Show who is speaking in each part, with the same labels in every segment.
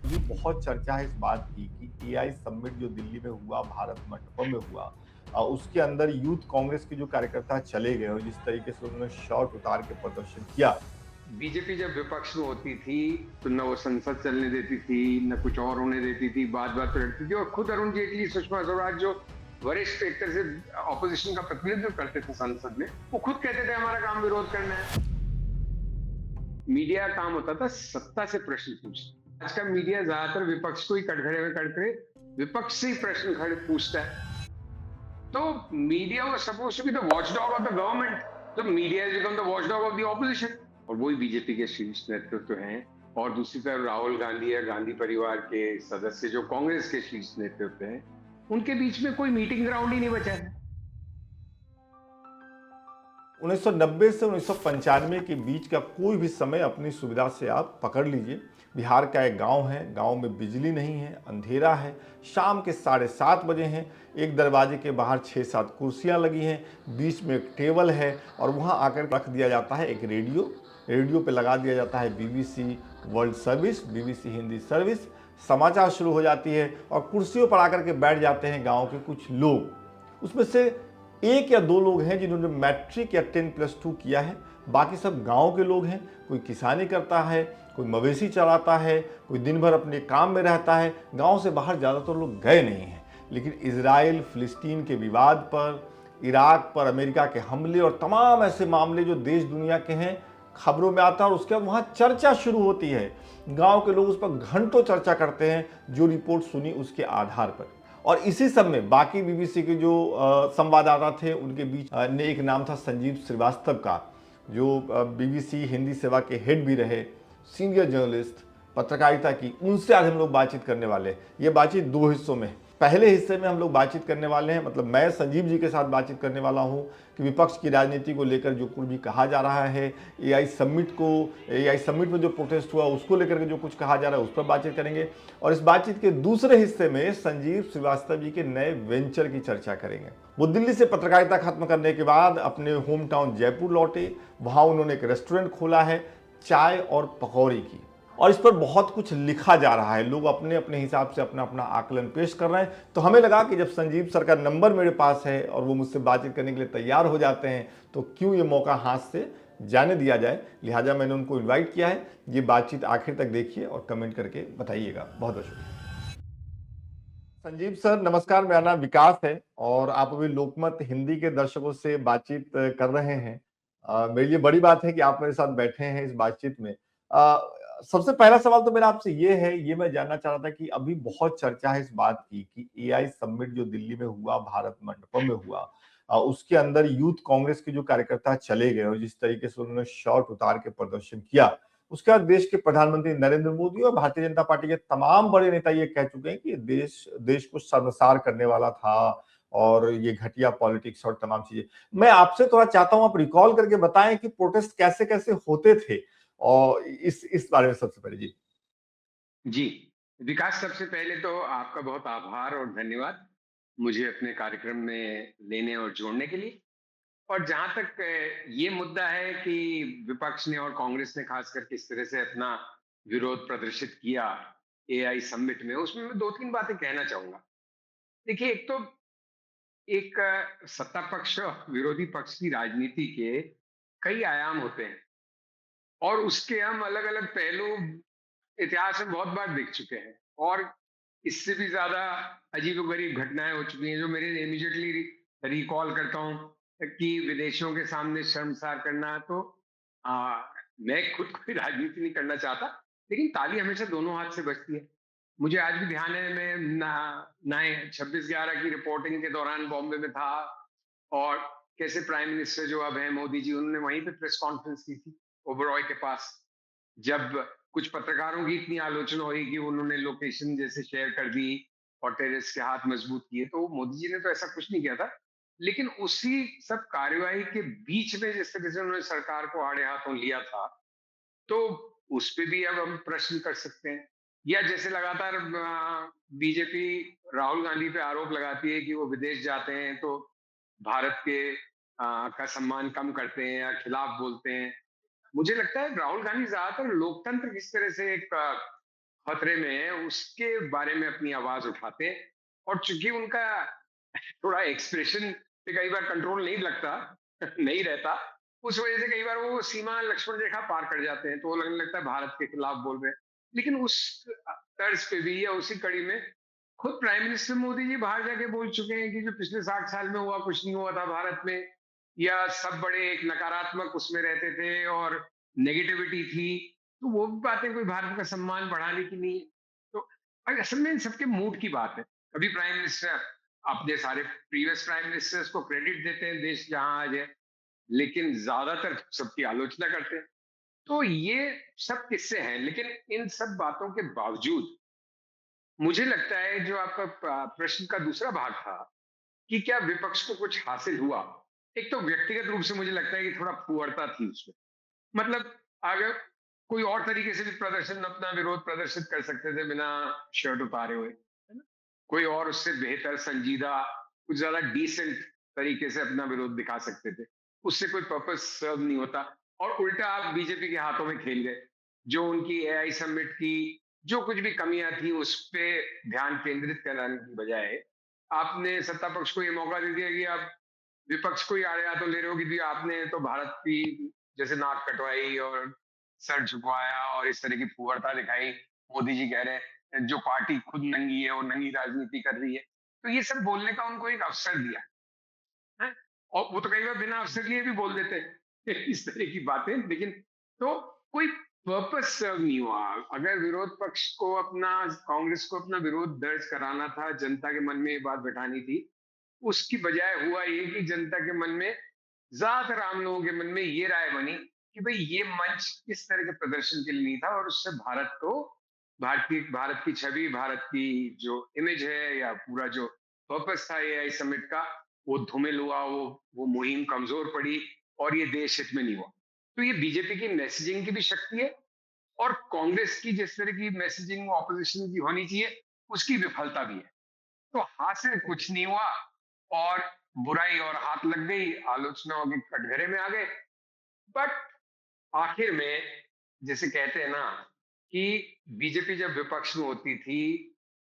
Speaker 1: अभी बहुत चर्चा है इस बात की कि एआई समिट जो दिल्ली में हुआ, भारत मंडपम में हुआ, उसके अंदर यूथ कांग्रेस के जो कार्यकर्ता चले गए और जिस तरीके से उन्होंने शर्ट उतार के प्रदर्शन किया।
Speaker 2: बीजेपी जब विपक्ष में होती थी तो न वो संसद चलने देती थी, न कुछ और होने देती थी, बात-बात पे लड़ती थी और खुद अरुण जेटली, सुषमा स्वराज जो वरिष्ठ एक तरह से ऑपोजिशन का प्रतिनिधित्व करते थे संसद में, वो खुद कहते थे हमारा काम विरोध करना है। मीडिया का काम होता था सत्ता से प्रश्न पूछना। आज का मीडिया ज्यादातर विपक्ष को ही कटघरे में करके विपक्ष से ही प्रश्न खड़े पूछता है। तो media was supposed to be the watchdog of the government, तो media has become the watchdog of the opposition. और वही बीजेपी के शीर्ष नेतृत्व हैं। और दूसरी तरफ राहुल गांधी या गांधी परिवार के सदस्य जो कांग्रेस के शीर्ष नेतृत्व हैं, उनके बीच में कोई मीटिंग ग्राउंड ही नहीं बचा है।
Speaker 1: 1990 से 1995 के बीच का कोई भी समय अपनी सुविधा से आप पकड़ लीजिए। बिहार का एक गांव है, गांव में बिजली नहीं है, अंधेरा है, शाम के 7:30 बजे हैं। एक दरवाजे के बाहर 6-7 कुर्सियां लगी हैं, बीच में एक टेबल है और वहां आकर रख दिया जाता है एक रेडियो। रेडियो पे लगा दिया जाता है BBC world service, BBC Hindi service. समाचार शुरू हो जाती है और कुर्सियों पर आकर के बैठ जाते हैं गांव के कुछ लोग। उसमें से एक या दो लोग हैं जिन्होंने मैट्रिक या 10+2 किया है, बाकी सब गांव के लोग हैं। कोई किसानी करता है, कोई मवेशी चलाता है, कोई दिन भर अपने काम में रहता है। गांव से बाहर ज़्यादातर लोग गए नहीं हैं। लेकिन इजराइल फिलिस्तीन के विवाद पर, इराक पर अमेरिका के हमले और तमाम ऐसे मामले जो देश दुनिया के हैं, खबरों में आता है और उसके बाद वहाँ चर्चा शुरू होती है। गांव के लोग उस पर घंटों चर्चा करते हैं, जो रिपोर्ट सुनी उसके आधार पर। और इसी सब में बाकी बीबीसी के जो संवाददाता थे उनके बीच ने एक नाम था संजीव श्रीवास्तव का, जो बीबीसी हिंदी सेवा के हेड भी रहे, सीनियर जर्नलिस्ट पत्रकारिता की। उनसे आज हम लोग बातचीत करने वाले हैं। ये बातचीत दो हिस्सों में। पहले हिस्से में हम लोग बातचीत करने वाले हैं, मतलब मैं संजीव जी के साथ बातचीत करने वाला हूं कि विपक्ष की राजनीति को लेकर जो कुछ भी कहा जा रहा है, एआई समिट में जो प्रोटेस्ट हुआ उसको लेकर के जो कुछ कहा जा रहा है उस पर बातचीत करेंगे। और इस बातचीत के दूसरे हिस्से में संजीव श्रीवास्तव जी के नए वेंचर की चर्चा करेंगे। वो दिल्ली से पत्रकारिता खत्म करने के बाद अपने होम टाउन जयपुर लौटे। वहां उन्होंने एक रेस्टोरेंट खोला है चाय और पकौड़ी की, और इस पर बहुत कुछ लिखा जा रहा है। लोग अपने अपने हिसाब से अपना अपना आकलन पेश कर रहे हैं। तो हमें लगा कि जब संजीव सर का नंबर मेरे पास है और वो मुझसे बातचीत करने के लिए तैयार हो जाते हैं, तो क्यों ये मौका हाथ से जाने दिया जाए। लिहाजा मैंने उनको इन्वाइट किया है। ये बातचीत आखिर तक देखिए और कमेंट करके बताइएगा। बहुत बहुत शुक्रिया। संजीव सर नमस्कार, मेरा नाम विकास है और आप अभी लोकमत हिंदी के दर्शकों से बातचीत कर रहे हैं। मेरे लिए बड़ी बात है कि आप मेरे साथ बैठे हैं इस बातचीत में। सबसे पहला सवाल तो मेरा आपसे ये है, ये मैं जानना चाह रहा था कि अभी बहुत चर्चा है इस बात की कि एआई समिट जो दिल्ली में हुआ, भारत मंडपम में हुआ, उसके अंदर यूथ कांग्रेस के जो कार्यकर्ता चले गए और जिस तरीके से उन्होंने शर्ट उतार के प्रदर्शन किया, उसके बाद देश के प्रधानमंत्री नरेंद्र मोदी और भारतीय जनता पार्टी के तमाम बड़े नेता ये कह चुके हैं कि देश देश को शर्मसार करने वाला था और ये घटिया पॉलिटिक्स और तमाम चीजें। मैं आपसे थोड़ा चाहता हूं आप रिकॉल करके बताएं कि प्रोटेस्ट कैसे कैसे होते थे, और इस बारे में सबसे पहले जी।
Speaker 2: जी, विकास, सबसे पहले तो आपका बहुत आभार और धन्यवाद मुझे अपने कार्यक्रम में लेने और जोड़ने के लिए। और जहां तक ये मुद्दा है कि विपक्ष ने और कांग्रेस ने खासकर किस तरह से अपना विरोध प्रदर्शित किया एआई समिट में, उसमें मैं दो तीन बातें कहना चाहूंगा। देखिए, एक तो एक सत्ता पक्ष और विरोधी पक्ष की राजनीति के कई आयाम होते हैं और उसके हम अलग अलग पहलू इतिहास में बहुत बार देख चुके हैं। और इससे भी ज्यादा अजीबोगरीब घटनाएं हो चुकी हैं जो मेरे इमीडिएटली रिकॉल करता हूं कि विदेशियों के सामने शर्मसार करना। तो आ, मैं खुद कोई राजनीति नहीं करना चाहता, लेकिन ताली हमेशा दोनों हाथ से बजती है। मुझे आज भी ध्यान है, मैं ना 26/11 की रिपोर्टिंग के दौरान बॉम्बे में था और कैसे प्राइम मिनिस्टर जो अब है मोदी जी, उन्होंने वहीं पे प्रेस कॉन्फ्रेंस की थी ओबरॉय के पास। जब कुछ पत्रकारों की इतनी आलोचना हुई कि उन्होंने लोकेशन जैसे शेयर कर दी और टेररिस्ट के हाथ मजबूत किए, तो मोदी जी ने तो ऐसा कुछ नहीं किया था। लेकिन उसी सब कार्यवाही के बीच में जिस तरह से उन्होंने सरकार को आड़े हाथों लिया था, तो उस पे भी अब हम प्रश्न कर सकते हैं। या जैसे लगातार बीजेपी राहुल गांधी पे आरोप लगाती है कि वो विदेश जाते हैं तो भारत के का सम्मान कम करते हैं या खिलाफ बोलते हैं। मुझे लगता है राहुल गांधी ज्यादातर लोकतंत्र किस तरह से एक खतरे में है, उसके बारे में अपनी आवाज उठाते हैं। और चूंकि उनका थोड़ा एक्सप्रेशन पे कई बार कंट्रोल नहीं लगता नहीं रहता, उस वजह से कई बार वो सीमा लक्ष्मण रेखा पार कर जाते हैं, तो वो लगने लगता है भारत के खिलाफ बोल रहे हैं। लेकिन उस तर्ज पे भी या उसी कड़ी में खुद प्राइम मिनिस्टर मोदी जी बाहर जाके बोल चुके हैं कि जो पिछले 60 साल में हुआ कुछ नहीं हुआ था भारत में, या सब बड़े एक नकारात्मक उसमें रहते थे और नेगेटिविटी थी। तो वो भी बातें कोई भारत का सम्मान बढ़ाने की नहीं है। तो असल में इन सबके मूड की बात है। कभी प्राइम मिनिस्टर अपने सारे प्रीवियस प्राइम मिनिस्टर्स को क्रेडिट देते हैं देश जहां आज है, लेकिन ज्यादातर सबकी आलोचना करते हैं। तो ये सब किस्से हैं, लेकिन इन सब बातों के बावजूद मुझे लगता है जो आपका प्रश्न का दूसरा भाग था कि क्या विपक्ष को कुछ हासिल हुआ। एक तो व्यक्तिगत रूप से मुझे लगता है कि थोड़ा फुअरता थी उसमें। मतलब अगर कोई और तरीके से भी प्रदर्शन अपना विरोध प्रदर्शित कर सकते थे बिना शर्ट उतारे हुए, है ना? कोई और उससे बेहतर संजीदा, कुछ ज्यादा डिसेंट तरीके से अपना विरोध दिखा सकते थे। उससे कोई पर्पस सर्व नहीं होता। और उल्टा आप बीजेपी के हाथों में खेल गए। जो उनकी एआई समिट की जो कुछ भी कमियां थी उस पे ध्यान केंद्रित कराने की बजाय आपने सत्ता पक्ष को ये मौका दे दिया कि आप विपक्ष को ही आड़े हाथों ले रहे हो कि भी आपने तो भारत की जैसे नाक कटवाई और सर झुकवाया और इस तरह की फुहरता दिखाई। मोदी जी कह रहे हैं जो पार्टी खुद नंगी है वो नंगी राजनीति कर रही है। तो ये सब बोलने का उनको एक अवसर दिया है। और वो तो कई बार बिना अवसर लिए भी बोल देते हैं इस तरह की बातें। लेकिन तो कोई पर्पस सर्व नहीं हुआ। अगर विरोध पक्ष को अपना, कांग्रेस को अपना विरोध दर्ज कराना था, जनता के मन में ये बात बैठानी थी, उसकी बजाय हुआ ये कि जनता के मन में, ज्यादातर आम लोगों के मन में ये राय बनी कि भाई ये मंच इस तरह के प्रदर्शन के लिए नहीं था और उससे भारत को, भारत की छवि, भारत की जो इमेज है या पूरा जो पर्पस था एआई समिट का, वो धूमिल हुआ, वो मुहिम कमजोर पड़ी और ये देश हित में नहीं हुआ। तो ये बीजेपी की मैसेजिंग की भी शक्ति है और कांग्रेस की जिस तरह की मैसेजिंग ऑपोजिशन की होनी चाहिए उसकी विफलता भी है। तो हासिल कुछ नहीं हुआ और बुराई और हाथ लग गई, आलोचनाओं के कटघरे में आ गए। बट आखिर में जैसे कहते हैं ना कि बीजेपी जब विपक्ष में होती थी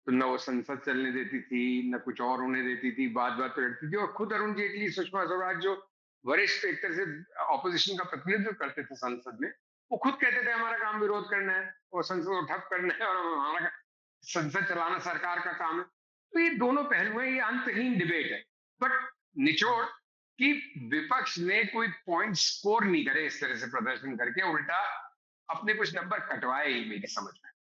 Speaker 2: तो न वो संसद चलने देती थी, न कुछ और होने देती थी, बात बात पे लड़ती थी। और खुद अरुण जेटली, सुषमा स्वराज जो वरिष्ठ एक तरह से ऑपोजिशन का प्रतिनिधित्व करते थे संसद में, वो खुद कहते थे हमारा काम विरोध करना है और संसद को ठप करना है और हमारा संसद चलाना सरकार का काम है। तो ये दोनों पहलू हैं, ये अंतहीन डिबेट है। बट निचोड़ कि विपक्ष ने कोई पॉइंट स्कोर नहीं करे इस तरह से प्रदर्शन करके, उल्टा अपने कुछ नंबर कटवाए ही मेरी समझ में।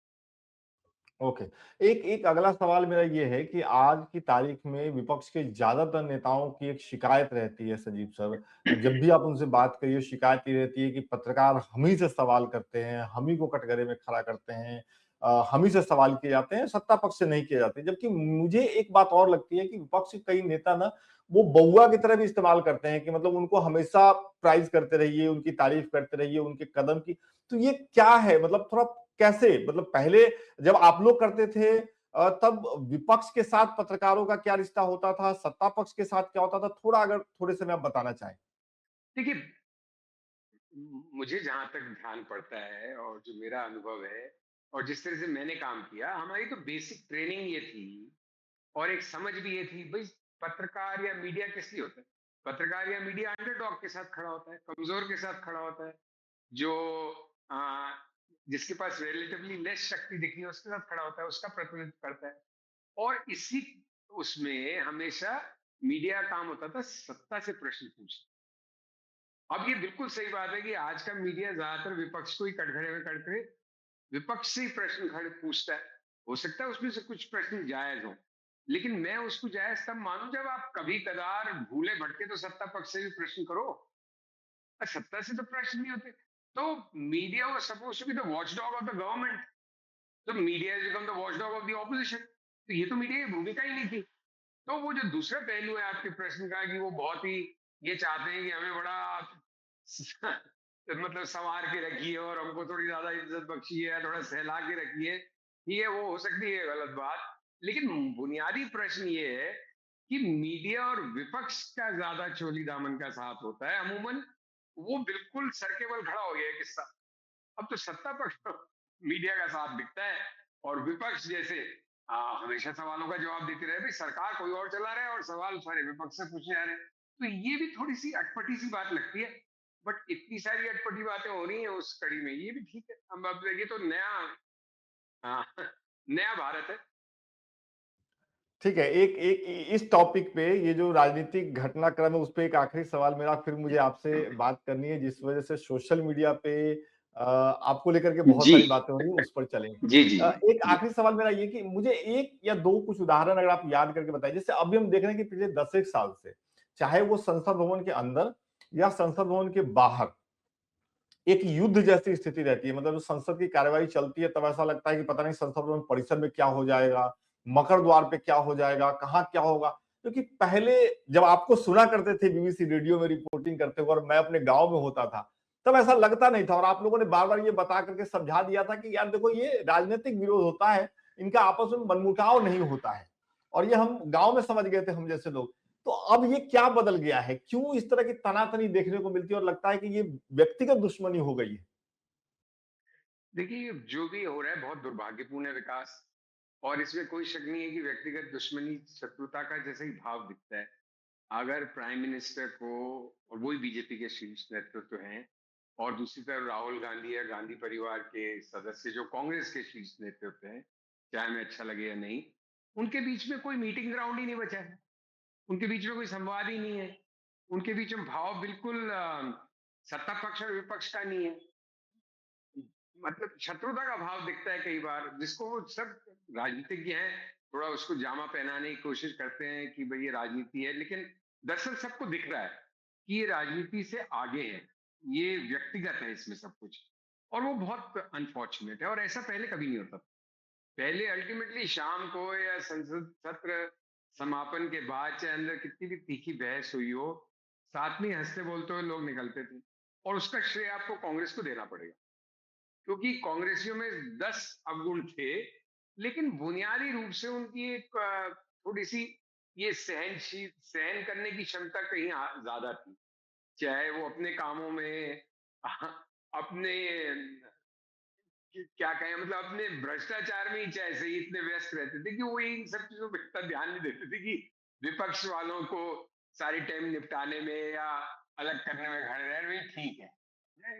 Speaker 1: ओके। एक एक अगला सवाल मेरा ये है कि आज की तारीख में विपक्ष के ज्यादातर नेताओं की एक शिकायत रहती है सजीव सर, जब भी आप उनसे बात करिए शिकायत ये रहती है कि पत्रकार हम ही से सवाल करते हैं, हम ही को कटघरे में खड़ा करते हैं, हम ही से सवाल किए जाते हैं, सत्ता पक्ष से नहीं किए जाते। जबकि मुझे एक बात और लगती है कि विपक्ष के कई नेता ना वो बउआ की तरह भी इस्तेमाल करते हैं कि मतलब उनको हमेशा प्राइज करते रहिए, उनकी तारीफ करते रहिए, उनके कदम की। तो ये क्या है, मतलब थोड़ा कैसे, मतलब पहले जब आप लोग करते थे तब विपक्ष के साथ पत्रकारों का क्या रिश्ता होता था, सत्ता पक्ष के साथ क्या होता था, थोड़ा अगर थोड़े से में आप बताना चाहें।
Speaker 2: देखिए, मुझे जहां तक ध्यान पड़ता है और जो मेरा अनुभव है और जिस तरह से मैंने काम किया, हमारी तो बेसिक ट्रेनिंग ये थी और एक समझ भी ये थी भाई, पत्रकार या मीडिया किस लिए होता है। पत्रकार या मीडिया अंडरडॉग के साथ खड़ा होता है, कमजोर के साथ खड़ा होता है, जो आ, जिसके पास रिलेटिवली लेस शक्ति दिखनी है उसके साथ खड़ा होता है, उसका प्रतिनिधित्व करता है। और इसी उसमें हमेशा मीडिया का काम होता था सत्ता से प्रश्न पूछना। अब ये बिल्कुल सही बात है कि आज का मीडिया ज्यादातर विपक्ष को ही कटघरे में करके विपक्ष से ही प्रश्न खड़े पूछता है। हो सकता है उसमें से कुछ प्रश्न जायज हो, लेकिन मैं उसको जायज तब मानूं जब आप कभी कदार भूले भटके तो सत्ता पक्ष से भी प्रश्न करो। सत्ता से तो प्रश्न नहीं होते। तो media was suppose to be the watch dog of the government, तो media is become the watch dog of the opposition. तो ये तो मीडिया की भूमिका ही नहीं थी। तो वो जो दूसरा पहलू है आपके प्रश्न का कि वो बहुत ही ये चाहते हैं कि हमें बड़ा मतलब संवार के रखिए और हमको थोड़ी ज्यादा इज्जत बख्शिए या थोड़ा सहला के रखिए, ठीक है, वो हो सकती है गलत बात। लेकिन बुनियादी प्रश्न ये है कि मीडिया और विपक्ष का ज्यादा चोली दामन का साथ होता है अमूमन। वो बिल्कुल सर के बल खड़ा हो गया है किस्सा। अब तो सत्ता पक्ष मीडिया का साथ दिखता है और विपक्ष जैसे हमेशा सवालों का जवाब देते रहे, भाई सरकार कोई और चला रहा है और सवाल सारे विपक्ष से पूछे जा रहे हैं। तो ये भी थोड़ी सी अटपटी सी बात लगती है। बट इतनी सारी अटपटी बातें हो रही हैं उस कड़ी में, ये भी ठीक है। अब ये तो नया नया भारत है।
Speaker 1: ठीक है, एक एक इस टॉपिक पे, ये जो राजनीतिक घटनाक्रम है, उस पे एक आखिरी सवाल मेरा फिर मुझे आपसे बात करनी है, जिस वजह से सोशल मीडिया पे आपको लेकर के बहुत
Speaker 2: जी
Speaker 1: सारी बातें हो रही है, उस पर चलेंगे।
Speaker 2: जी जी
Speaker 1: एक
Speaker 2: जी
Speaker 1: आखिरी सवाल मेरा ये कि मुझे एक या दो कुछ उदाहरण अगर आप याद करके बताइए, जैसे अभी हम देख रहे हैं कि पिछले 10 एक साल से, चाहे वो संसद भवन के अंदर या संसद भवन के बाहर, एक युद्ध जैसी स्थिति रहती है। मतलब जो संसद की कार्यवाही चलती है, तब ऐसा लगता है कि पता नहीं संसद भवन परिसर में क्या हो जाएगा, मकर द्वार पे क्या हो जाएगा, कहाँ क्या होगा। क्योंकि पहले जब आपको सुना करते थे बीबीसी रेडियो में रिपोर्टिंग करते हुए, और मैं अपने गांव में होता था, तब ऐसा लगता नहीं था। और आप लोगों ने बार बार ये बता करके समझा दिया था कि यार देखो, ये राजनीतिक विरोध होता है, इनका आपस में मनमुटाव नहीं होता है। और ये हम गांव में समझ गए थे, हम जैसे लोग। तो अब ये क्या बदल गया है, क्यों इस तरह की तनातनी देखने को मिलती है, और लगता है कि ये व्यक्तिगत दुश्मनी हो गई है?
Speaker 2: देखिए, जो भी हो रहा है बहुत दुर्भाग्यपूर्ण है विकास। और इसमें कोई शक नहीं है कि व्यक्तिगत दुश्मनी, शत्रुता का जैसा ही भाव दिखता है। अगर प्राइम मिनिस्टर को, और वही बीजेपी के शीर्ष नेतृत्व हैं, और दूसरी तरफ राहुल गांधी या गांधी परिवार के सदस्य जो कांग्रेस के शीर्ष नेतृत्व हैं, चाहे हमें अच्छा लगे या नहीं, उनके बीच में कोई मीटिंग ग्राउंड ही नहीं बचा है। उनके बीच में कोई संवाद ही नहीं है। उनके बीच में भाव बिल्कुल सत्ता पक्ष और विपक्ष का नहीं है। मतलब शत्रुता का भाव दिखता है कई बार, जिसको वो सब राजनीतिज्ञ हैं, थोड़ा उसको जामा पहनाने की कोशिश करते हैं कि भाई ये राजनीति है, लेकिन दरअसल सबको दिख रहा है कि ये राजनीति से आगे है, ये व्यक्तिगत है इसमें सब कुछ। और वो बहुत अनफॉर्चुनेट है, और ऐसा पहले कभी नहीं होता था। पहले अल्टीमेटली शाम को या संसद सत्र समापन के बाद, चाहे अंदर कितनी भी तीखी बहस हुई हो, साथ में हंसते बोलते हुए लोग निकलते थे। और उसका श्रेय आपको कांग्रेस को देना पड़ेगा, क्योंकि कांग्रेसियों में 10 अवगुण थे, लेकिन बुनियादी रूप से उनकी एक थोड़ी सी ये सहन करने की क्षमता कहीं ज्यादा थी। चाहे वो अपने कामों में अपने क्या कहें, मतलब अपने भ्रष्टाचार में ही चाहे सही इतने व्यस्त रहते थे कि वो इन सब चीजों पर इतना ध्यान नहीं देते थे कि विपक्ष वालों को सारी टाइम निपटाने में या अलग करने में खड़े रहे, भाई ठीक है,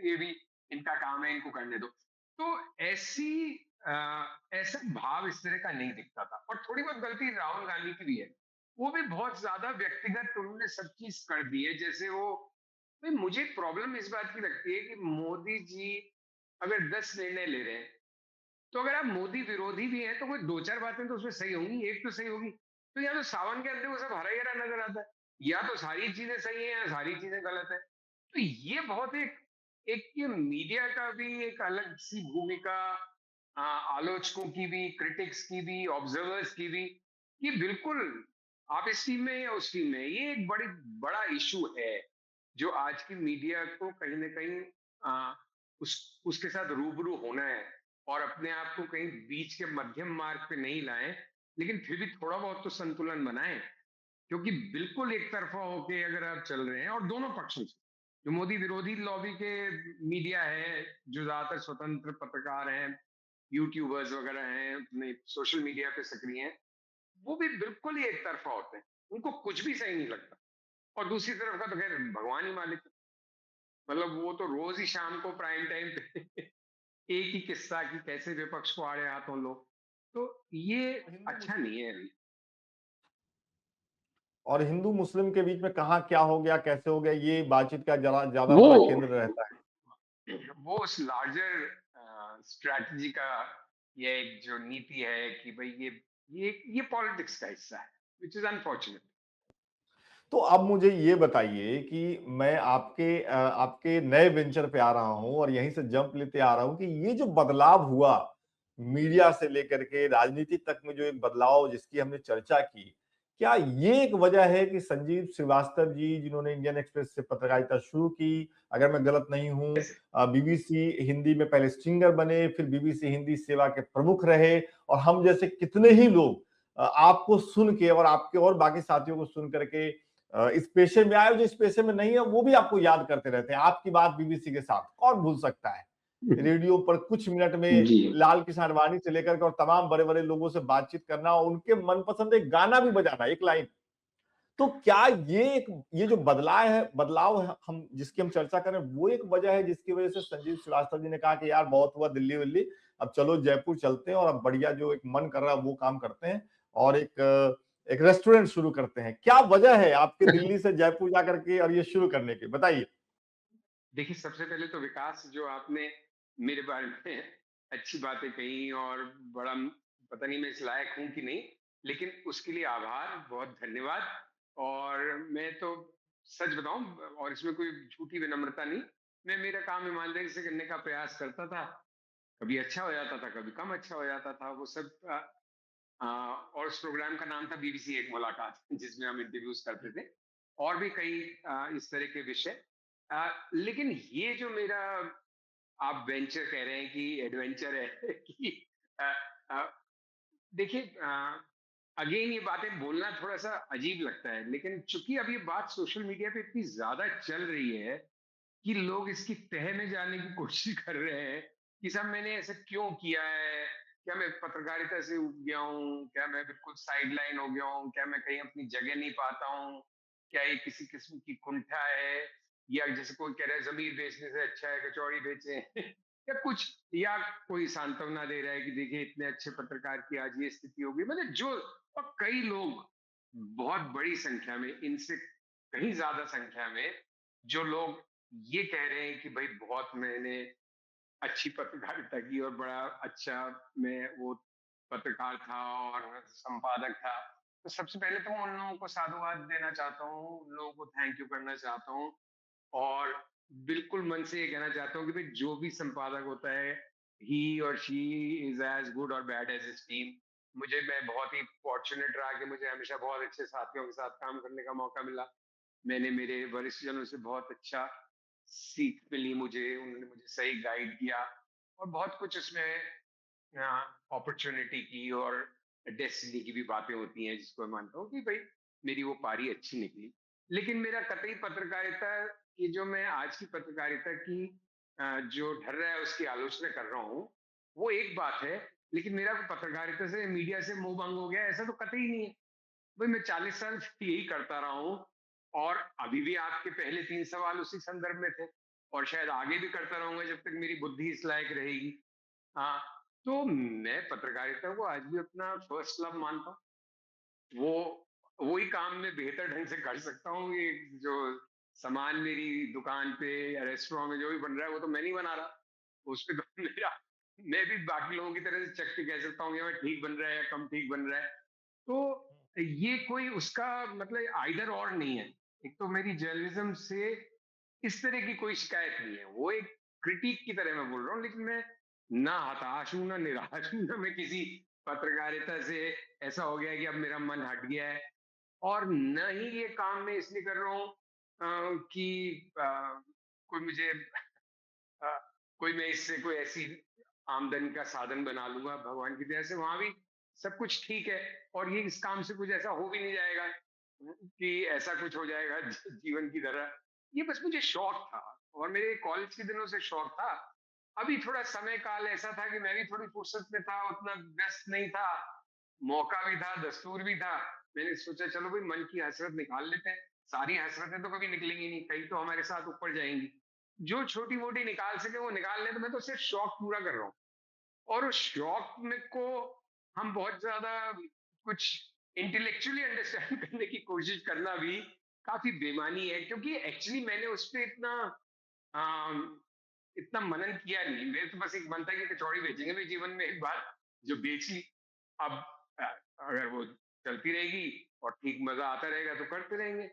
Speaker 2: ये भी इनका काम है, इनको करने दो। तो ऐसी ऐसा भाव इस तरह का नहीं दिखता था। और थोड़ी बहुत गलती राहुल गांधी की भी है। वो भी बहुत ज्यादा व्यक्तिगत उन्होंने सब चीज कर दी है। जैसे वो, भाई मुझे प्रॉब्लम इस बात की लगती है कि मोदी जी अगर 10 निर्णय ले रहे हैं, तो अगर आप मोदी विरोधी भी हैं, तो कोई दो चार बातें तो उसमें सही होंगी, एक तो सही होगी। तो या तो सावन के अंदर वो सब हरा ही हरा नजर आता है, या तो सारी चीजें सही है या सारी चीजें गलत है। तो ये बहुत एक एक ये मीडिया का भी एक अलग सी भूमिका, आलोचकों की भी, क्रिटिक्स की भी, ऑब्जर्वर्स की भी, ये बिल्कुल आप इस टीम में या उस टीम में, ये एक बड़ा इशू है, जो आज की मीडिया को कहीं ना कहीं उसके साथ रूबरू होना है। और अपने आप को कहीं बीच के मध्यम मार्ग पे नहीं लाएं, लेकिन फिर भी थोड़ा बहुत तो संतुलन बनाएं। क्योंकि बिल्कुल एक तरफा होके अगर आप चल रहे हैं, और दोनों पक्षों से, जो मोदी विरोधी लॉबी के मीडिया है, जो ज्यादातर स्वतंत्र पत्रकार हैं, यूट्यूबर्स वगैरह हैं, अपने सोशल मीडिया पे सक्रिय हैं, वो भी बिल्कुल ही एक तरफा होते हैं। उनको कुछ भी सही नहीं लगता। और दूसरी तरफ का तो खैर भगवान ही मालिक है। मतलब वो तो रोज ही शाम को प्राइम टाइम पे एक ही किस्सा कि कैसे विपक्ष को आड़े हाथों लो। तो ये
Speaker 1: हिंदू
Speaker 2: अच्छा
Speaker 1: मुस्लिम
Speaker 2: नहीं है अभी।
Speaker 1: और हिंदू मुस्लिम के बीच में कहाँ क्या हो गया, कैसे हो गया, ये बातचीत का जरा ज्यादा
Speaker 2: वो
Speaker 1: बड़ा केंद्र रहता है।
Speaker 2: वो उस लार्जर स्ट्रैटेजी का, ये एक जो नीति है कि भाई ये पॉलिटिक्स का हिस्सा है, विच इज अनफॉर्चुनेट।
Speaker 1: तो अब मुझे ये बताइए कि मैं आपके नए वेंचर पे आ रहा हूं, और यहीं से जंप लेते आ रहा हूं कि ये जो बदलाव हुआ मीडिया से लेकर के राजनीति तक में, जो एक बदलाव जिसकी हमने चर्चा की, क्या ये एक वजह है कि संजीव श्रीवास्तव जी, जिन्होंने इंडियन एक्सप्रेस से पत्रकारिता शुरू की, अगर मैं गलत नहीं हूं, बीबीसी हिंदी में पहले स्ट्रिंगर बने, फिर बीबीसी हिंदी सेवा के प्रमुख रहे, और हम जैसे कितने ही लोग आपको सुन के और आपके और बाकी साथियों को सुन करके इस पेशे में आए, जो इस पेशे में नहीं है वो भी आपको याद करते रहते हैं। आपकी बात बीबीसी के साथ कौन भूल सकता है। रेडियो पर कुछ मिनट में
Speaker 2: जी।
Speaker 1: लाल किशन आडवाणी से लेकर के और तमाम बड़े-बड़े लोगों से बातचीत करना और उनके मनपसंद एक गाना भी बजाना, एक लाइन। तो क्या ये जो बदलाव है हम जिसकी हम चर्चा कर रहे हैं, वो एक वजह है जिसकी वजह से संजीव श्रीवास्तव जी ने कहा कि यार बहुत हुआ दिल्ली-विल्ली, अब चलो जयपुर चलते हैं और अब बढ़िया जो एक मन कर रहा है वो काम करते हैं और एक रेस्टोरेंट शुरू करते हैं। क्या वजह है आपके दिल्ली से जयपुर जाकर के और ये शुरू करने की? बताइए।
Speaker 2: देखिए, सबसे पहले तो विकास, जो आपने मेरे बारे में अच्छी बातें कही, और बड़ा पता नहीं मैं इस लायक हूँ कि नहीं, लेकिन उसके लिए आभार, बहुत धन्यवाद। और मैं तो सच बताऊँ, और इसमें कोई झूठी विनम्रता नहीं, मैं मेरा काम ईमानदारी से करने का प्रयास करता था। कभी अच्छा हो जाता था, कभी कम अच्छा हो जाता था, वो सब और उस प्रोग्राम का नाम था बीबीसी एक मुलाकात, जिसमें हम इंटरव्यूज करते थे, और भी कई इस तरह के विषय। लेकिन ये जो मेरा, आप वेंचर कह रहे हैं कि एडवेंचर है कि अ, अ, देखिए, अगेन ये बातें बोलना थोड़ा सा अजीब लगता है, लेकिन चूंकि अब ये बात सोशल मीडिया पे इतनी ज्यादा चल रही है कि लोग इसकी तह में जाने की कोशिश कर रहे हैं कि साहब मैंने ऐसा क्यों किया है, क्या मैं पत्रकारिता से उब गया हूँ, क्या मैं बिल्कुल साइडलाइन हो गया हूँ, क्या मैं कहीं अपनी जगह नहीं पाता हूँ, क्या ये किसी किस्म की कुंठा है, या जैसे कोई कह रहा है जमीर बेचने से अच्छा है कचौड़ी बेचे या कुछ, या कोई सांत्वना दे रहा है कि देखिए इतने अच्छे पत्रकार की आज ये स्थिति होगी, मतलब जो, और कई लोग, बहुत बड़ी संख्या में, इनसे कहीं ज्यादा संख्या में, जो लोग ये कह रहे हैं कि भाई बहुत मैंने अच्छी पत्रकारिता की और बड़ा अच्छा मैं वो पत्रकार था और संपादक था। तो सबसे पहले तो मैं उन लोगों को साधुवाद देना चाहता हूँ, उन लोगों को थैंक यू करना चाहता हूँ, और बिल्कुल मन से ये कहना चाहता हूँ कि भाई जो भी संपादक होता है, ही और शी इज एज गुड और बैड एज हिज टीम। मैं बहुत ही फॉर्चुनेट रहा कि मुझे हमेशा बहुत अच्छे साथियों के साथ काम करने का मौका मिला। मैंने मेरे वरिष्ठ जनों से बहुत अच्छा सीख मिली मुझे, उन्होंने मुझे सही गाइड किया, और बहुत कुछ उसमें अपॉर्चुनिटी की और डेस्टिनी की भी बातें होती हैं, जिसको मैं मानता हूँ कि भाई मेरी वो पारी अच्छी निकली। लेकिन मेरा कतई पत्रकारिता की, जो मैं आज की पत्रकारिता की जो ढर रहा है उसकी आलोचना कर रहा हूँ, वो एक बात है। लेकिन मेरा पत्रकारिता से, मीडिया से मोह भंग हो गया, ऐसा तो कतई नहीं है। भाई मैं 40 साल से यही करता रहा हूँ, और अभी भी आपके पहले 3 सवाल उसी संदर्भ में थे, और शायद आगे भी करता रहूंगा जब तक मेरी बुद्धि इस लायक रहेगी। हाँ, तो मैं पत्रकारिता को आज भी अपना फर्स्ट लव मानता हूँ। वही काम मैं बेहतर ढंग से कर सकता हूँ। ये जो सामान मेरी दुकान पे या रेस्टोरेंट में जो भी बन रहा है, वो तो मैं नहीं बना रहा। उस पे तो मेरा, मैं भी बाकी लोगों की तरह से चख के कह सकता हूँ कि मैं ठीक बन रहा है या कम ठीक बन रहा है। तो ये कोई उसका मतलब आइदर और नहीं है। एक तो मेरी जर्नलिज्म से इस तरह की कोई शिकायत नहीं है, वो एक क्रिटिक की तरह मैं बोल रहा हूँ, लेकिन मैं ना हताश हूं ना निराश हूं, ना मैं किसी पत्रकारिता से ऐसा हो गया है कि अब मेरा मन हट गया है, और न ही ये काम मैं इसलिए कर रहा हूँ कि कोई मुझे अ, कोई मैं इससे कोई ऐसी आमदनी का साधन बना लूंगा भगवान की दया से, वहां भी सब कुछ ठीक है। और ये इस काम से कुछ ऐसा हो भी नहीं जाएगा कि ऐसा कुछ हो जाएगा जीवन की तरह। ये बस मुझे शौक था, और मेरे कॉलेज के दिनों से शौक था। अभी थोड़ा समय काल ऐसा था कि मैं भी थोड़ी फुर्सत में था, उतना व्यस्त नहीं था, मौका भी था, दस्तूर भी था। मैंने सोचा चलो भाई मन की हसरत निकाल लेते हैं। सारी हसरतें तो कभी निकलेंगी नहीं, कहीं तो हमारे साथ ऊपर जाएंगी। जो छोटी मोटी निकाल सके वो निकाल लें, तो मैं तो सिर्फ शौक पूरा कर रहा हूँ। और उस शौक में को हम बहुत ज्यादा कुछ इंटेलेक्चुअली अंडरस्टैंड करने की कोशिश करना भी काफी बेमानी है, क्योंकि एक्चुअली मैंने उस पर अम, इतना मनन किया नहीं। मेरे तो बस एक मन था कि कचौड़ी बेचेंगे भी जीवन में एक बार, जो बेच ली। अब अ, अगर वो चलती रहेगी और ठीक मजा आता रहेगा तो करते रहेंगे।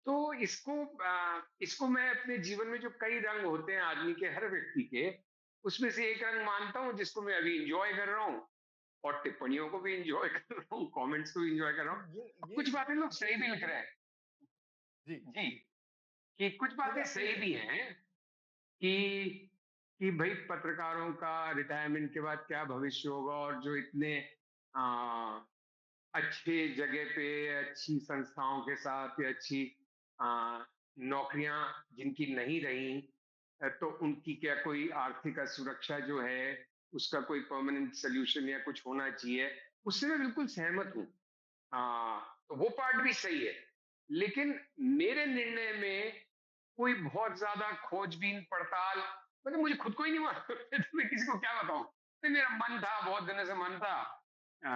Speaker 2: तो इसको मैं अपने जीवन में, जो कई रंग होते हैं आदमी के, हर व्यक्ति के, उसमें से एक रंग मानता हूं जिसको मैं अभी इंजॉय कर रहा हूँ, और टिप्पणियों को भी इंजॉय कर रहा हूँ, कमेंट्स को भी इंजॉय कर रहा हूँ।
Speaker 1: ये
Speaker 2: अब
Speaker 1: ये
Speaker 2: कुछ बातें लोग
Speaker 1: ये
Speaker 2: सही भी लिख रहे हैं।
Speaker 1: जी,
Speaker 2: जी, कि कुछ
Speaker 1: नहीं
Speaker 2: बातें
Speaker 1: अपनी
Speaker 2: सही भी हैं कि भाई पत्रकारों का रिटायरमेंट के बाद क्या भविष्य होगा, और जो इतने आ, अच्छे जगह पे, अच्छी संस्थाओं के साथ, या अच्छी आ, नौकरियां जिनकी नहीं रही, तो उनकी क्या कोई आर्थिक असुरक्षा जो है, उसका कोई परमानेंट सॉल्यूशन या कुछ होना चाहिए, उससे मैं बिल्कुल सहमत हूँ। तो वो पार्ट भी सही है। लेकिन मेरे निर्णय में कोई बहुत ज़्यादा खोजबीन पड़ताल, मतलब मुझे खुद को ही नहीं मालूम तो मैं किसी को क्या बताऊँ? तो मेरा मन था, बहुत दिनों से मन था। अ,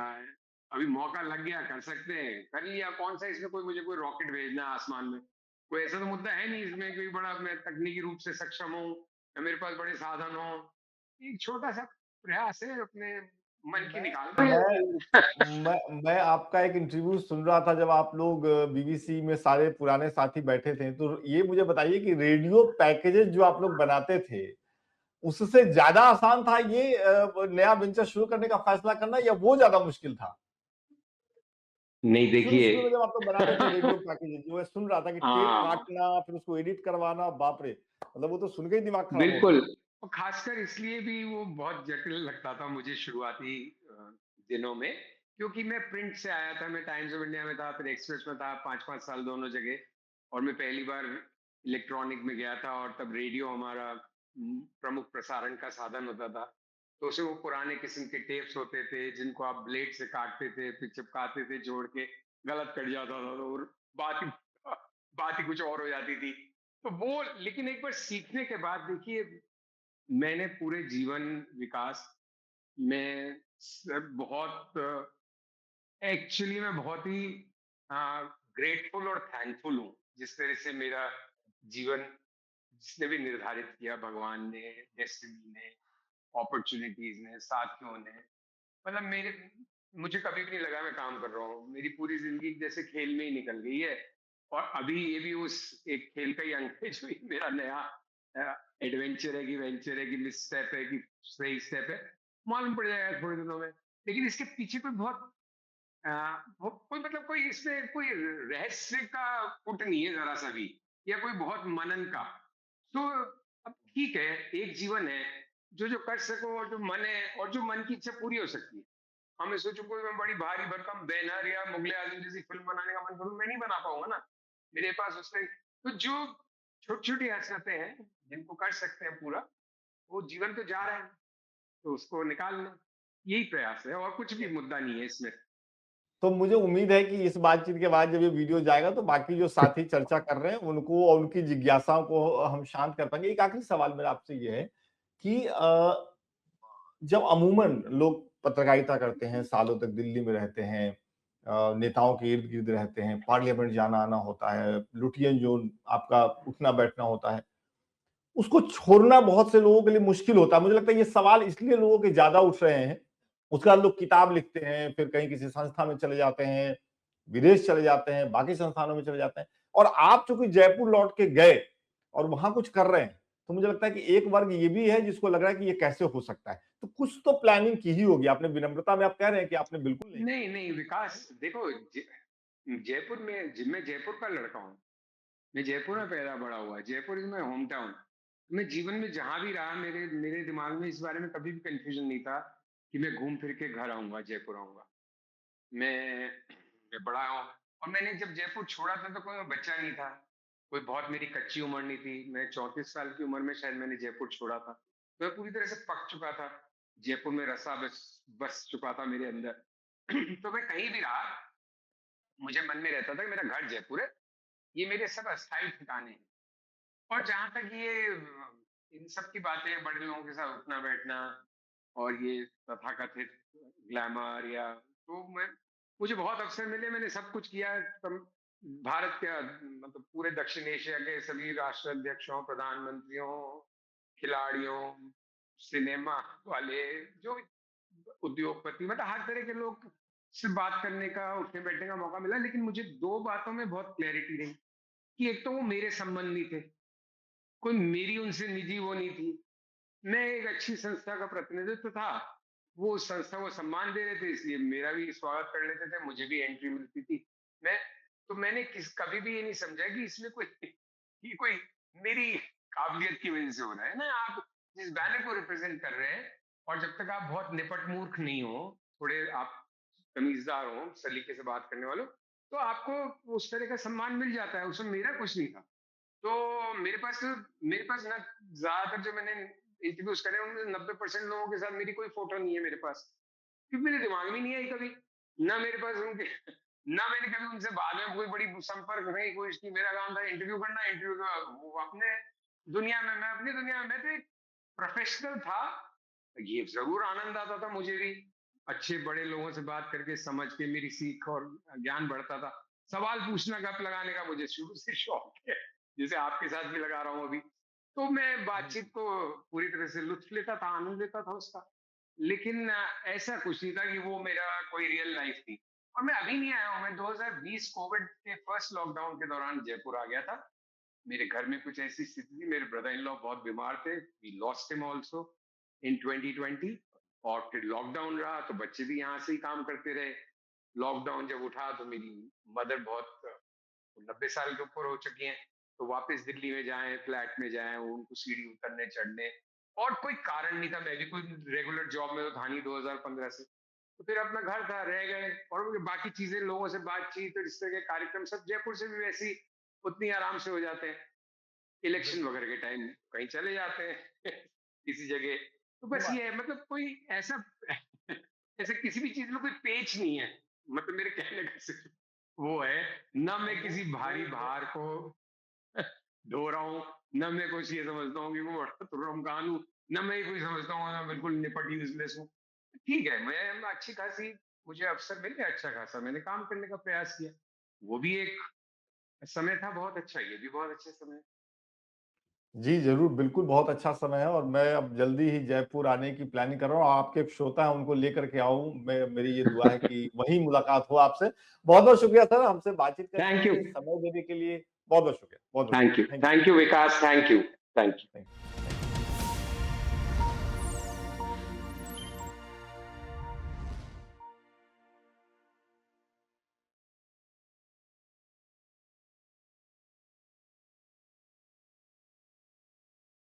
Speaker 2: अभी मौका लग गया, कर सकते हैं, कर लिया। कौन-सा इसमें कोई मुझे कोई रॉकेट भेजना है आसमान में। कोई ऐसा तो मुद्दा है नहीं इसमें, कोई बड़ा मैं तकनीकी रूप से सक्षम हूँ या मेरे पास बड़े साधन हों। एक छोटा-सा प्रयास है अपने मन की
Speaker 1: मैं
Speaker 2: निकालना
Speaker 1: मैं
Speaker 2: है।
Speaker 1: मैं आपका एक इंटरव्यू सुन रहा था जब आप लोग बीबीसी में सारे पुराने साथी बैठे थे, तो ये मुझे बताइए कि रेडियो पैकेजेस जो आप लोग बनाते थे, उससे ज्यादा आसान था ये नया वेंचर शुरू करने का फैसला करना, या वो ज्यादा मुश्किल था?
Speaker 2: नहीं
Speaker 1: शुरू
Speaker 2: देखिए।
Speaker 1: शुरू में जब आप लोग बनाते थे रेडियो पैकेजेस, जो मैं सुन रहा था कि टेप
Speaker 2: हाँ,
Speaker 1: काटना, फिर उसको एडिट करवाना, बाप रे! मतलब वो तो सुन के ही दिमाग खराब हो
Speaker 2: बिल्कुल।
Speaker 1: गया।
Speaker 2: और खासकर इसलिए भी वो बहुत जटिल लगता था मुझे शुरुआती दिनों में, क्योंकि मैं प्रिंट से आया था, मैं टाइम्स ऑफ इंडिया में था, फिर एक्सप्रेस में था, 5-5 साल दोनों जगह। और मैं पहली बार इलेक्ट्रॉनिक में गया था, और तब रेडियो हमारा प्रमुख प्रसारण का साधन होता था। तो उसमें वो पुराने किस्म के टेप्स होते थे, जिनको आप ब्लेड से काटते थे, फिर चिपकाते थे जोड़ के, गलत कट जाता था तो और बात ही बात ही कुछ और हो जाती थी। तो वो, लेकिन एक बार सीखने के बाद देखिए, मैंने पूरे जीवन विकास में बहुत, एक्चुअली मैं बहुत ही ग्रेटफुल और थैंकफुल हूँ जिस तरह से मेरा जीवन, जिसने भी निर्धारित किया, भगवान ने, डेस्टिनी ने, अपॉर्चुनिटीज ने, साथियों ने। मतलब मेरे, मुझे कभी भी नहीं लगा मैं काम कर रहा हूँ। मेरी पूरी जिंदगी जैसे खेल में ही निकल गई है। और अभी ये भी उस एक खेल का ही अंग है, जो ये मेरा नया एडवेंचर है कि वेंचर है कि मिस स्टेप है कि सही स्टेप है, मालूम पड़ जाएगा थोड़े दिनों में। लेकिन इसके पीछे कोई बहुत कोई मतलब कोई इसमें कोई रहस्य का पुट नहीं है जरा सा भी, या कोई बहुत मनन का। तो अब ठीक है, एक जीवन है, जो जो कर सको, और जो मन है, और जो मन की इच्छा पूरी हो सकती है। हमें सोचो कोई मैं बड़ी भारी भरकम बैनर या मुगले आजम जैसी फिल्म बनाने का मन करूं, मैं नहीं बना पाऊंगा ना। मेरे पास उससे तो जो छोटी छोटी हसरतें हैं, जिनको कर सकते हैं पूरा, वो जीवन तो जा रहा है, तो उसको निकाल लें। यही प्रयास है, और कुछ भी मुद्दा नहीं है इसमें।
Speaker 1: तो मुझे उम्मीद है कि इस बातचीत के बाद जब ये वीडियो जाएगा तो बाकी जो साथी चर्चा कर रहे हैं उनको और उनकी जिज्ञासाओं को हम शांत कर पाएंगे। एक आखिरी सवाल मेरा आपसे ये है कि जब अमूमन लोग पत्रकारिता करते हैं, सालों तक दिल्ली में रहते हैं, नेताओं के इर्द गिर्द रहते हैं, पार्लियामेंट जाना आना होता है, लुटियन जोन आपका उठना बैठना होता है, उसको छोड़ना बहुत से लोगों के लिए मुश्किल होता है। मुझे लगता है ये सवाल इसलिए लोगों के ज्यादा उठ रहे हैं। उसके बाद लोग किताब लिखते हैं, फिर कहीं किसी संस्था में चले जाते हैं, विदेश चले जाते हैं, बाकी संस्थानों में चले जाते हैं। और आप चूंकि जयपुर लौट के गए और वहां कुछ कर रहे हैं, तो मुझे लगता है कि एक वर्ग ये भी है जिसको लग रहा है कि ये कैसे हो सकता है। तो कुछ तो प्लानिंग की ही होगी आपने। विनम्रता में आप कह रहे हैं कि आपने बिल्कुल नहीं की।
Speaker 2: नहीं नहीं विकास, देखो जयपुर में, मैं जयपुर का लड़का हूँ। मैं जयपुर में पैदा बड़ा हुआ, Jaipur is my home town. मैं जीवन में जहां भी रहा, मेरे मेरे दिमाग में इस बारे में कभी भी कंफ्यूजन नहीं था कि मैं घूम फिर के घर आऊंगा, जयपुर आऊंगा। मैं मैं बड़ा हूँ। और मैंने जब जयपुर छोड़ा था तो कोई मैं बच्चा नहीं था, कोई बहुत मेरी कच्ची उम्र नहीं थी। मैं 34 साल की उम्र में शायद मैंने जयपुर छोड़ा था, तो मैं पूरी तरह से पक चुका था। जयपुर में रसा बस बस चुका था मेरे अंदर। तो मैं कहीं भी रहा, मुझे मन में रहता था कि मेरा घर जयपुर है, ये मेरे सब अस्थायी ठिकाने हैं। और जहां तक ये इन सब की बातें, बड़े लोगों के साथ उठना बैठना, और ये तथाकथित ग्लैमर, या तो मैं, मुझे बहुत अवसर मिले, मैंने सब कुछ किया। भारत के मतलब पूरे दक्षिण एशिया के सभी राष्ट्राध्यक्षों, प्रधानमंत्रियों, खिलाड़ियों, सिनेमा वाले, जो उद्योगपति, मतलब हर तरह के लोग से बात करने का, उठने बैठने का मौका मिला। लेकिन मुझे दो बातों में बहुत क्लैरिटी रही कि एक तो वो मेरे संबंधी थे, कोई मेरी उनसे निजी वो नहीं थी। मैं एक अच्छी संस्था का प्रतिनिधित्व था, वो उस संस्था को सम्मान दे रहे थे, इसलिए मेरा भी स्वागत कर लेते थे, मुझे भी एंट्री मिलती थी। मैं तो मैंने कभी भी ये नहीं समझा कि इसमें कोई ये कोई मेरी काबिलियत की वजह से हो रहा है ना। आप जिस बैनर को रिप्रेजेंट कर रहे हैं, और जब तक आप बहुत निपट मूर्ख नहीं हो, थोड़े आप तमीजदार हो, सलीके से बात करने वालों, तो आपको उस तरह का सम्मान मिल जाता है। उसमें मेरा कुछ नहीं था। तो मेरे पास ना ज़्यादातर जो मैंने इंटरव्यूज़ करे उनमें 90% लोगों के साथ मेरी कोई फ़ोटो नहीं है मेरे पास। क्योंकि मेरे दिमाग में नहीं आई कभी। ना मेरे पास उनके ना मैंने कभी उनसे बाद में कोई बड़ी संपर्क नहीं कोई इसकी मेरा काम था इंटरव्यू करना, इंटरव्यू का वो अपने दुनिया में, मैं अपनी दुनिया में, मैं तो एक प्रोफ़ेशनल था। ये ज़रूर आनंद आता था मुझे भी, अच्छे बड़े लोगों से बात करके समझ के मेरी सीख और ज्ञान बढ़ता था। सवाल पूछना, गप लगाने का मुझे शुरू से शौक है, जैसे आपके साथ भी लगा रहा हूँ अभी। तो मैं
Speaker 1: जी।
Speaker 2: बातचीत को पूरी तरह से लुत्फ़ लेता था, आनंद लेता था उसका। लेकिन ऐसा कुछ नहीं था कि वो मेरा कोई रियल लाइफ़ थी। और मैं अभी नहीं आया हूँ, मैं 2020 कोविड के फर्स्ट लॉकडाउन के दौरान जयपुर आ गया था। मेरे घर में कुछ ऐसी स्थिति थी, मेरे ब्रदर इन लॉ बहुत बीमार थे, we lost him also in 2020। और फिर लॉकडाउन रहा तो बच्चे भी यहाँ से ही काम करते रहे। लॉकडाउन जब उठा तो मेरी मदर बहुत 90 साल के ऊपर हो चुकी हैं, तो वापस दिल्ली में जाएँ, फ्लैट में जाएँ, उनको सीढ़ी उतरने चढ़ने और कोई कारण नहीं था, मैं भी कोई रेगुलर जॉब में तो था नहीं 2015 से। तो फिर अपना घर था, रह गए और वो बाकी चीज़ें, लोगों से बातचीत और इस तरह के कार्यक्रम सब जयपुर से भी वैसे ही उतनी आराम से हो जाते हैं। इलेक्शन
Speaker 1: बिल्कुल।
Speaker 2: वगैरह के टाइम कहीं चले जाते हैं किसी जगह। तो
Speaker 1: वो
Speaker 2: बस
Speaker 1: बात
Speaker 2: ये है, मतलब कोई ऐसा ऐसे किसी भी चीज़ में कोई पेच नहीं है। मतलब मेरे कहने का सिर्फ वो है, ना मैं
Speaker 1: वो
Speaker 2: किसी भारी
Speaker 1: वो
Speaker 2: भार को ढो रहा हूँ, ना मैं कुछ ये समझता हूँ कि वो बड़ा तुर्रमकान हूँ, ना मैं ये कोई समझता हूँ मैं बिल्कुल निपट यूज़लेस हूँ। ठीक है, मैं अच्छी खासी मुझे अवसर मिले, अच्छा खासा मैंने काम करने का प्रयास किया। वो भी एक समय था बहुत अच्छा, ये भी बहुत अच्छा समय है।
Speaker 1: जी, ज़रूर, बिल्कुल बहुत अच्छा समय है और मैं अब जल्दी ही जयपुर आने की प्लानिंग कर रहा हूँ। आपके एक श्रोता हैं, उनको लेकर के आऊँ। मैं मेरी ये दुआ है कि वहीं मुलाकात हो आपसे। बहुत-बहुत शुक्रिया सर, हमसे बातचीत करने के
Speaker 2: थैंक यू।
Speaker 1: लिए, समय देने के लिए बहुत-बहुत शुक्रिया। बहुत-बहुत
Speaker 2: थैंक यू।
Speaker 1: शुक्रिया। Thank you.
Speaker 2: Thank you Vikas, thank you. Thank you.
Speaker 1: Thank you.